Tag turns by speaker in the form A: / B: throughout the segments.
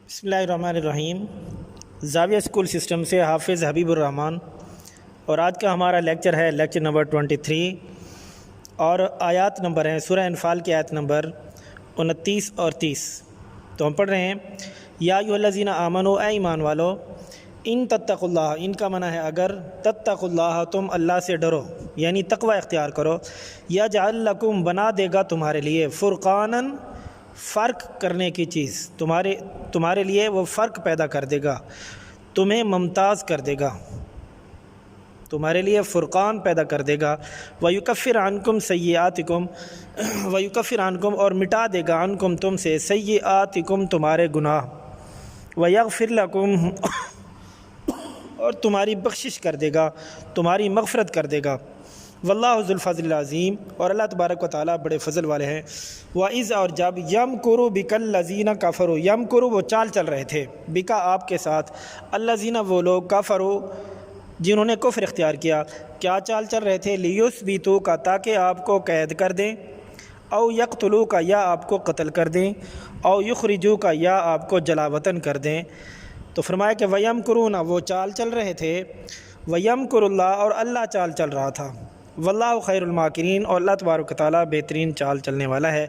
A: बिस्मिल्लाहिर्रहमानिर्रहीम। जाविया school system से हाफिज़ हबीबुर्रहमान। और आज का हमारा लेक्चर है लेक्चर नंबर 23 और आयत नंबर हैं सूरह अनफाल की आयत नंबर 29 और 30। तो हम पढ़ रहे हैं, या अय्युहल्लज़ीना आमनू, ऐ ईमान वालो, इन तत्तकुल्लाह, इनका मना है अगर, तत्तकुल्लाह, तुम अल्लाह से डरो यानी तकवा इख्तियार करो, यजअल लकुम, बना देगा तुम्हारे लिए, फुरक़ानन, फ़र्क करने की चीज़, तुम्हारे लिए वो फ़र्क पैदा कर देगा, तुम्हें मुमताज़ कर देगा, तुम्हारे लिए फ़ुरक़ान पैदा कर देगा। वयुकफ़िर अन्कुम सय्यिआतिकुम, वयुकफ़िर अन्कुम, और मिटा देगा, अन्कुम, तुमसे, सय्यिआतिकुम, तुम्हारे गुनाह, वयग़फ़िर लकुम, और तुम्हारी बख्शिश कर देगा, तुम्हारी मग़फ़रत कर देगा। वल्लाहु ज़ुल फ़ज़्लिल अज़ीम, और अल्लाह तबारक व तआला बड़े फ़ज़ल वाले हैं। वइज़, और जब, यमकुरु बिकल लज़ीना कफ़रू, यमकुरु वो चाल चल रहे थे, बिका आपके साथ, अल्लज़ीना वो लोग, कफ़रू जिन्होंने कुफ्र इख्तियार किया, क्या चाल चल रहे थे, लियुस्बितू का, ताकि आपको कैद कर दें, औ यक़्तुलू का, या आपको कत्ल कर दें, औ युख़रिजू का, या आपको जलावतन कर दें। तो फरमाया कि वयमकुरूना, वो चाल चल रहे थे, वयमकुरुल्लाह, और अल्लाह चाल चल रहा था, वल्लाहु खैरुल माकिरीन, और अल्लाह तबारक व तआला बेहतरीन चाल चलने वाला है।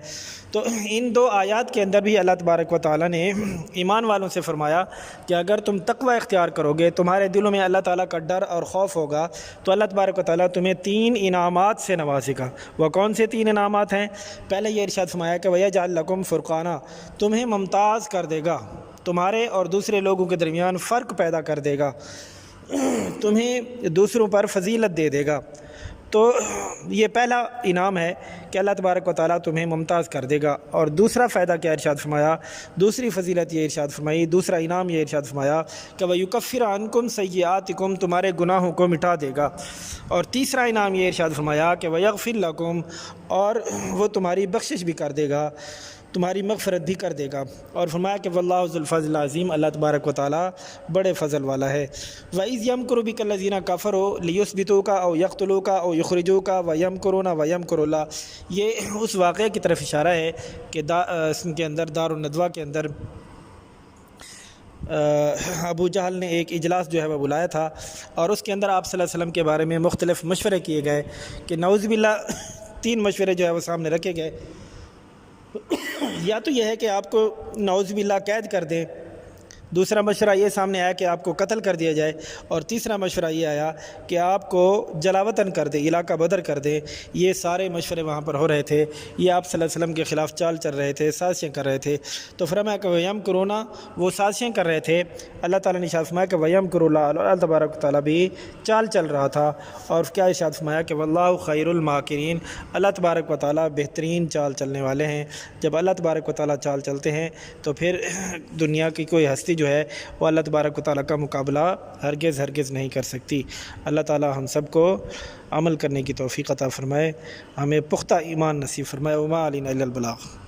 A: तो इन दो आयत के अंदर भी अल्लाह तबारक व तआला ने ईमान वालों से फरमाया कि अगर तुम तकवा इख्तियार करोगे, तुम्हारे दिलों में अल्लाह ताला का डर और खौफ होगा, तो अल्लाह तबारक व तआला तुम्हें 3 इनामात से नवाजेगा। वह कौन से 3 इनामात हैं? पहले ये इरशाद फरमाया कि वयजअल लकुम फुरक़ाना, तुम्हें मुमताज़ कर देगा, तुम्हारे और दूसरे लोगों के दरमियान फ़र्क पैदा कर देगा, तुम्हें दूसरों पर फजीलत दे देगा। तो ये पहला इनाम है कि अल्लाह तबारक व तआला तुम्हें मुमताज़ कर देगा। और दूसरा फ़ायदा क्या इरशाद फरमाया, दूसरी फजीलत ये इरशाद फरमाई, दूसरा इनाम ये इरशाद फरमाया कि वयुकफ़िर अन्कुम सय्यिआतिकुम, तुम्हारे गुनाहों को मिटा देगा। और तीसरा इनाम ये इरशाद फरमाया कि वयग़फ़िर लकुम, और वो तुम्हारी बख्शिश भी कर देगा, तुम्हारी मग़फ़रत भी कर देगा। और फरमाया कि वल्लाहु ज़ुल फ़ज़्लिल अज़ीम, अल्लाह तबारक व तआला बड़े फ़ज़ल वाला है। वइज़ यमकुरु बिकल लज़ीना कफ़रू लियुस्बितूका औ यक़्तुलूका औ युख़रिजूका वयमकुरूना वयमकुरुल्लाह, ये उस वाक़े की तरफ इशारा है कि इसके अंदर दारुन नदवा के अंदर अबू जहल ने एक इजलास जो है वह बुलाया था, और उसके अंदर आप सल्लल्लाहु अलैहि वसल्लम के बारे में मुख्तलिफ़ मशवरे किए गए कि नऊज़ बिल्लाह 3 मशवरे जो है वो सामने रखे गए। या तो यह है कि आपको नऊज़ बिल्लाह कैद कर दें, दूसरा मशवरा ये सामने आया कि आपको कत्ल कर दिया जाए, और तीसरा मशवरा ये आया कि आपको जलावतन कर दे, इलाका बदर कर दे। ये सारे मशवरे वहाँ पर हो रहे थे, ये आप सल्लल्लाहु अलैहि वसल्लम के ख़िलाफ़ चाल चल रहे थे, साजिशें कर रहे थे। तो फरमाया कि वयमकुरूना, वो साजिशें कर रहे थे, अल्लाह ताला ने इरशाद फरमाया कि वयमकुरुल्लाह, अल्लाह तबारक व तआला भी चाल चल रहा था। और क्या इरशाद फरमाया कि वल्लाहु खैरुल माकिरीन, अल्लाह तबारक व तआला बेहतरीन चाल चलने वाले हैं। जब अल्लाह तबारक व तआला चाल चलते हैं तो फिर दुनिया की कोई हस्ती जो है वो अल्लाह तबारक व तआला का मुकाबला हरगिज़ नहीं कर सकती। अल्लाह ताला हम सब को अमल करने की तौफ़ीक़ अता फ़रमाए, हमें पुख्ता ईमान नसीब फ़रमाए। वमा अलैना इल्लल बलाग़।